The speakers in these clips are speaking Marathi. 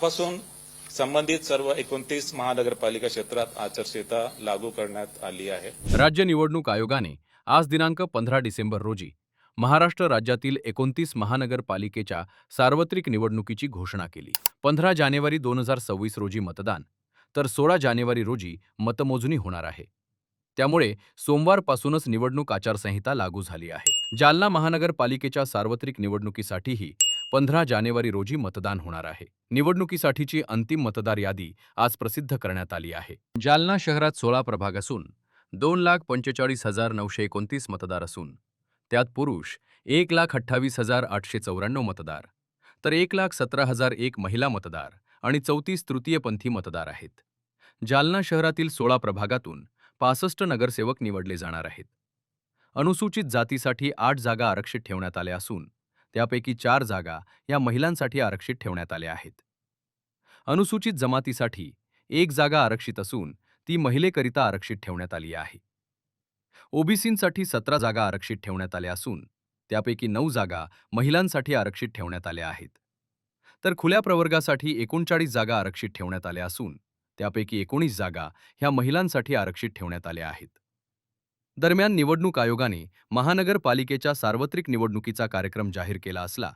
आजपासून संबंधित सर्व 29 महानगरपालिका क्षेत्रात आचारसंहिता लागू करण्यात आली आहे. राज्य निवडणूक आयोगाने आज दिनांक 15 डिसेंबर रोजी महाराष्ट्र राज्यातील 29 महानगरपालिकेच्या सार्वत्रिक निवडणुकीची घोषणा केली. 15 जानेवारी 2026 रोजी मतदान, तर 16 जानेवारी रोजी मतमोजणी होणार आहे. त्यामुळे सोमवारपासूनच निवडणूक आचारसंहिता लागू झाली आहे. जालना महानगरपालिकेच्या सार्वत्रिक निवडणुकीसाठीही 15 जानेवारी रोजी मतदान होणार आहे. निवडणुकीसाठीची अंतिम मतदार यादी आज प्रसिद्ध करण्यात आली आहे. जालना शहरात 16 प्रभाग असून 2,45,929 मतदार असून त्यात पुरुष 1,28,894 मतदार, तर 1,17,001 महिला मतदार आणि 34 तृतीयपंथी मतदार आहेत. जालना शहरातील 16 प्रभागातून 65 नगरसेवक निवडले जाणार आहेत. अनुसूचित जातीसाठी 8 जागा आरक्षित ठेवण्यात आल्या असून त्यापैकी 4 जागा या महिलांसाठी आरक्षित ठेवण्यात आल्या आहेत. अनुसूचित जमातीसाठी 1 जागा आरक्षित असून ती महिलेकरिता आरक्षित ठेवण्यात आली आहे. ओबीसींसाठी 17 जागा आरक्षित ठेवण्यात आल्या असून त्यापैकी 9 जागा महिलांसाठी आरक्षित ठेवण्यात आल्या आहेत. तर खुल्या प्रवर्गासाठी 39 जागा आरक्षित ठेवण्यात आल्या असून त्यापैकी 19 जागा ह्या महिलांसाठी आरक्षित ठेवण्यात आल्या आहेत. दरम्यान निवडणूक आयोगाने महानगरपालिकेच्या सार्वत्रिक निवडणुकीचा कार्यक्रम जाहीर केला असला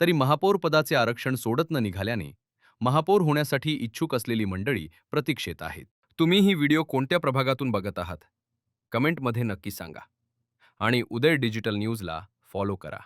तरी महापौर पदाचे आरक्षण सोडत न निघाल्याने महापौर होण्यासाठी इच्छुक असलेली मंडळी प्रतीक्षेत आहेत. तुम्ही ही व्हिडिओ कोणत्या प्रभागातून बघत आहात? कमेंटमध्ये नक्की सांगा आणि उदय डिजिटल न्यूजला फॉलो करा.